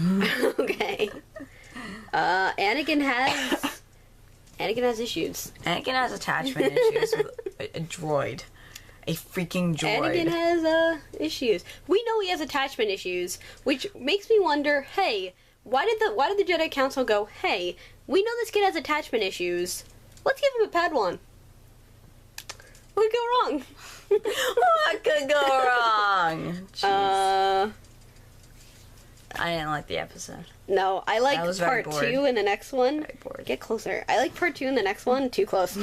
Okay. Anakin has issues. Anakin has attachment issues with a droid. A freaking droid. Anakin has issues. We know he has attachment issues, which makes me wonder, hey, why did the Jedi Council go, hey, we know this kid has attachment issues. Let's give him a Padawan. What could go wrong? What could go wrong? Jeez. I didn't like the episode. No, I like part 2 in the next one. Very bored. Get closer. I like part 2 in the next one. Too close.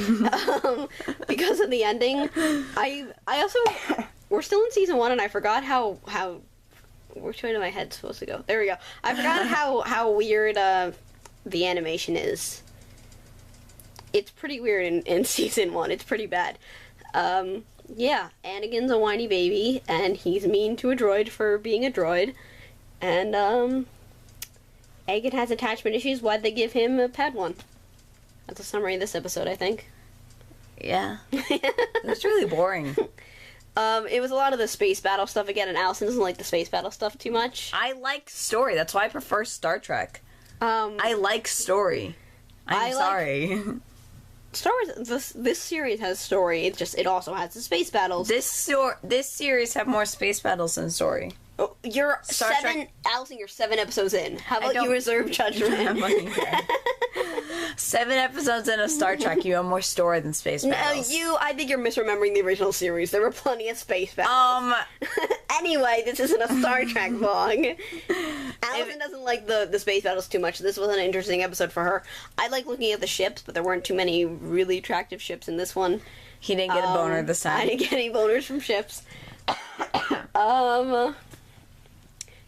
Because of the ending. I also... We're still in season 1 and I forgot how which way did my head supposed to go? There we go. I forgot how weird the animation is. It's pretty weird in season 1. It's pretty bad. Yeah, Anakin's a whiny baby, and he's mean to a droid for being a droid. And, Anakin has attachment issues. Why'd they give him a Padawan? That's a summary of this episode, I think. Yeah. It was really boring. It was a lot of the space battle stuff again, and Allison doesn't like the space battle stuff too much. I like story. That's why I prefer Star Trek. I like story. I'm sorry. Star Wars, this series has story. It also has the space battles. This series have more space battles than story. Oh, Allison, you're 7 episodes in. How about you reserve judgment? 7 episodes in of Star Trek, you have more story than space battles. No, I think you're misremembering the original series. There were plenty of space battles. Anyway, this isn't a Star Trek vlog. Allison doesn't like the space battles too much. This was an interesting episode for her. I like looking at the ships, but there weren't too many really attractive ships in this one. He didn't get a boner this time. I didn't get any boners from ships.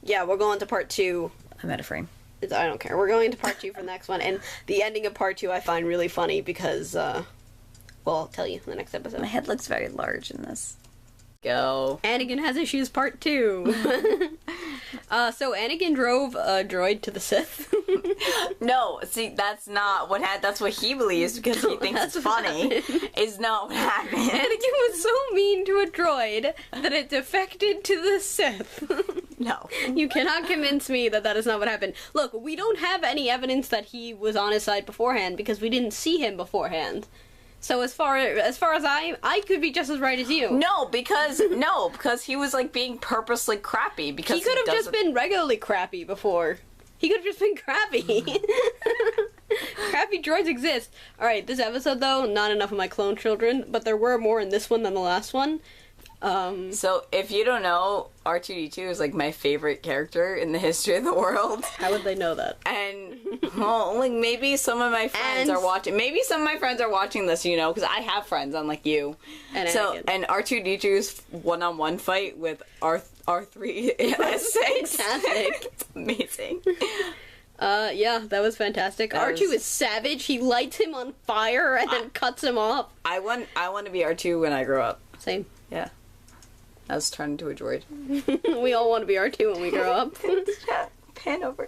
Yeah, we're going to part 2. I'm out of frame. I don't care. We're going to part 2 for the next one, and the ending of part 2 I find really funny because, well, I'll tell you in the next episode. My head looks very large in this. Go. Anakin has issues part 2. So Anakin drove a droid to the Sith. No, see, that's not what that's what he believes because he thinks it's funny. Is not what happened. Anakin was so mean to a droid that it defected to the Sith. No. You cannot convince me that is not what happened. Look, we don't have any evidence that he was on his side beforehand because we didn't see him beforehand. So as far as I could be just as right as you. No, because he was like being purposely crappy because he could have just been regularly crappy before. He could have just been crappy. Crappy droids exist. Alright, this episode though, not enough of my clone children, but there were more in this one than the last one. So, if you don't know, R2-D2 is, like, my favorite character in the history of the world. How would they know that? And, well, like, maybe some of my friends are watching... Maybe some of my friends are watching this, you know, because I have friends, unlike you. And R2-D2's one-on-one fight with R3-S6. Fantastic. It's amazing. Yeah, that was fantastic. R2 is savage. He lights him on fire and then cuts him off. I want to be R2 when I grow up. Same. Yeah. I was turned into a droid. We all want to be R2 when we grow up. Pan over.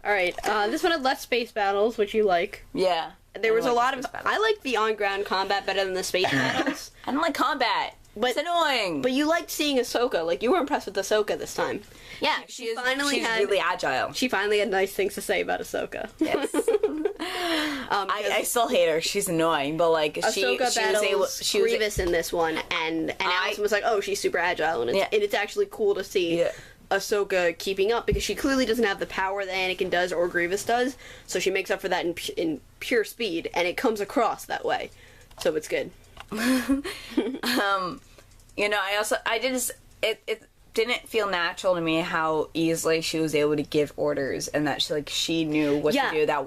Alright, this one had less space battles, which you like. Yeah. There was a lot of... I like the on-ground combat better than the space battles. I don't like combat. It's annoying. But you liked seeing Ahsoka. Like, you were impressed with Ahsoka this time. Yeah, she's really agile. She finally had nice things to say about Ahsoka. Yes. I still hate her. She's annoying, but like Ahsoka battles Grievous in this one, and Allison was like, "Oh, she's super agile," and it's actually cool to see Ahsoka keeping up because she clearly doesn't have the power that Anakin does or Grievous does, so she makes up for that in pure speed, and it comes across that way, so it's good. You know, it didn't feel natural to me how easily she was able to give orders and that she knew what to do. That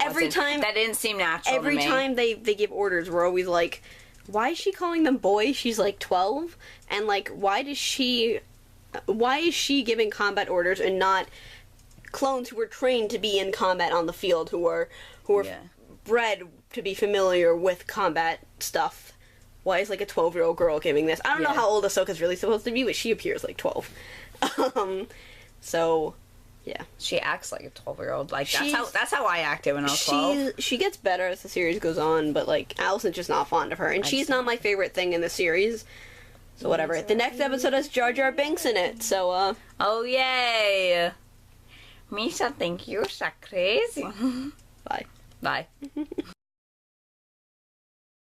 didn't seem natural to me. Every time they give orders, we're always like, why is she calling them boys? She's like 12, and like why is she giving combat orders and not clones who were trained to be in combat on the field, who are bred to be familiar with combat stuff? Why is like a 12-year-old girl giving this? I don't know how old Ahsoka's really supposed to be, but she appears like 12. So, yeah. She acts like a 12-year-old. Like, that's how I acted when I was 12. She gets better as the series goes on, but like, Allison's just not fond of her. And she's not my favorite thing in the series. So whatever. The next episode has Jar Jar Binks in it. So oh yay! Misha, think you're so crazy. Bye. Bye.